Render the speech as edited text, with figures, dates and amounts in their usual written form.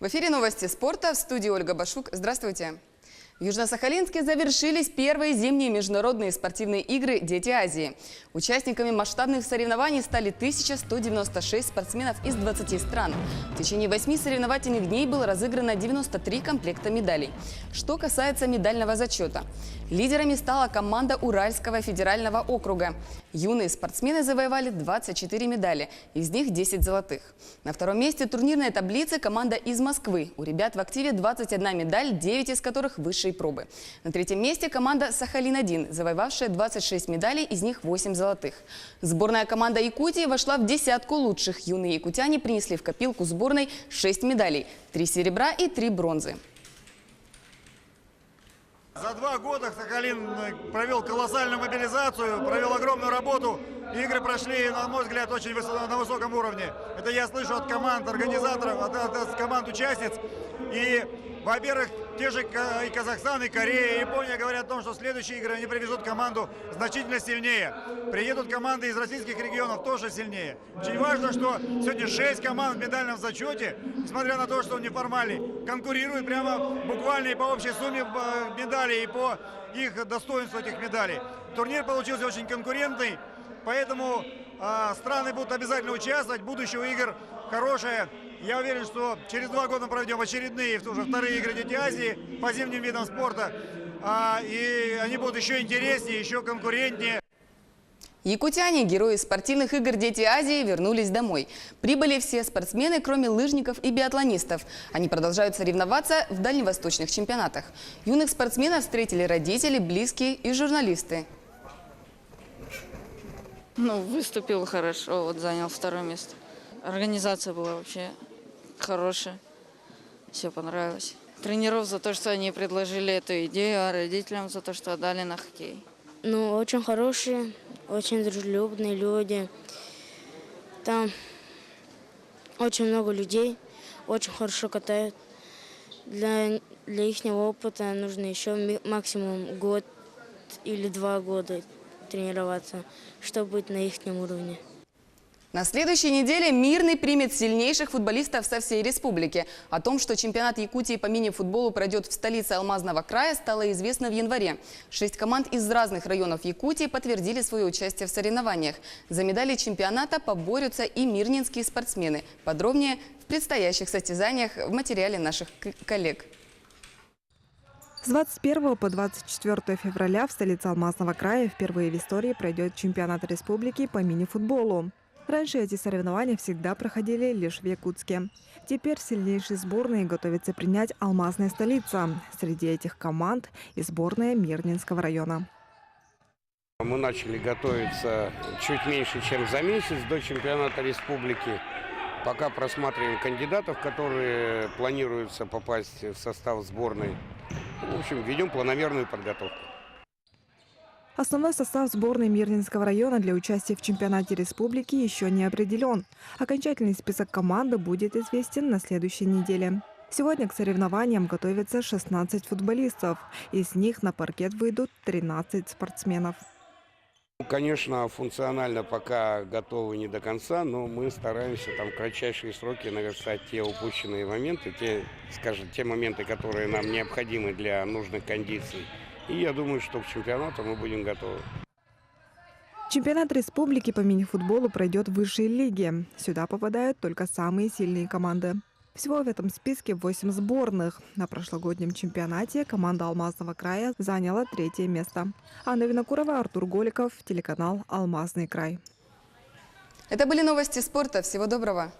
В эфире новости спорта, в студии Ольга Башук. Здравствуйте. В Южно-Сахалинске завершились первые зимние международные спортивные игры «Дети Азии». Участниками масштабных соревнований стали 1196 спортсменов из 20 стран. В течение 8 соревновательных дней было разыграно 93 комплекта медалей. Что касается медального зачета. Лидерами стала команда Уральского федерального округа. Юные спортсмены завоевали 24 медали, из них 10 золотых. На втором месте турнирной таблицы команда из Москвы. У ребят в активе 21 медаль, 9 из которых высшие пробы. На третьем месте команда «Сахалин-1», завоевавшая 26 медалей, из них 8 золотых. Сборная команда Якутии вошла в десятку лучших. Юные якутяне принесли в копилку сборной 6 медалей, 3 серебра и 3 бронзы. За 2 года Сахалин провел колоссальную мобилизацию, провел огромную работу. Игры прошли, на мой взгляд, очень на высоком уровне. Это я слышу от команд организаторов, от команд участниц. И, во-первых, те же и Казахстан, и Корея, и Япония говорят о том, что в следующие игры они привезут команду значительно сильнее. Приедут команды из российских регионов тоже сильнее. Очень важно, что сегодня 6 команд в медальном зачете, несмотря на то, что он неформальный, конкурируют прямо буквально и по общей сумме медалей, и по их достоинству этих медалей. Турнир получился очень конкурентный, поэтому страны будут обязательно участвовать. Будущее у игр хорошее. Я уверен, что через 2 года мы проведем очередные, уже вторые игры «Дети Азии» по зимним видам спорта. И они будут еще интереснее, еще конкурентнее. Якутяне, герои спортивных игр «Дети Азии», вернулись домой. Прибыли все спортсмены, кроме лыжников и биатлонистов. Они продолжают соревноваться в дальневосточных чемпионатах. Юных спортсменов встретили родители, близкие и журналисты. Выступил хорошо, занял 2-е место. Организация была вообще хорошая, все понравилось. Тренеров за то, что они предложили эту идею, а родителям за то, что отдали на хоккей. Очень хорошие, очень дружелюбные люди. Там очень много людей, очень хорошо катают. Для их опыта нужно еще максимум год или 2 года тренироваться, чтобы быть на их уровне. На следующей неделе Мирный примет сильнейших футболистов со всей республики. О том, что чемпионат Якутии по мини-футболу пройдет в столице Алмазного края, стало известно в январе. 6 команд из разных районов Якутии подтвердили свое участие в соревнованиях. За медали чемпионата поборются и мирнинские спортсмены. Подробнее в предстоящих состязаниях в материале наших коллег. С 21 по 24 февраля в столице Алмазного края впервые в истории пройдет чемпионат республики по мини-футболу. Раньше эти соревнования всегда проходили лишь в Якутске. Теперь сильнейшие сборные готовятся принять алмазная столица. Среди этих команд и сборная Мирнинского района. Мы начали готовиться чуть меньше, чем за месяц до чемпионата республики. Пока просматриваем кандидатов, которые планируются попасть в состав сборной. В общем, ведем планомерную подготовку. Основной состав сборной Мирнинского района для участия в чемпионате республики еще не определен. Окончательный список команды будет известен на следующей неделе. Сегодня к соревнованиям готовятся 16 футболистов. Из них на паркет выйдут 13 спортсменов. Конечно, функционально пока готовы не до конца, но мы стараемся в кратчайшие сроки наверстать те упущенные моменты, те моменты, которые нам необходимы для нужных кондиций. И я думаю, что к чемпионату мы будем готовы. Чемпионат республики по мини-футболу пройдет в высшей лиге. Сюда попадают только самые сильные команды. Всего в этом списке 8 сборных. На прошлогоднем чемпионате команда Алмазного края заняла 3-е место. Анна Винокурова, Артур Голиков, телеканал «Алмазный край». Это были новости спорта. Всего доброго.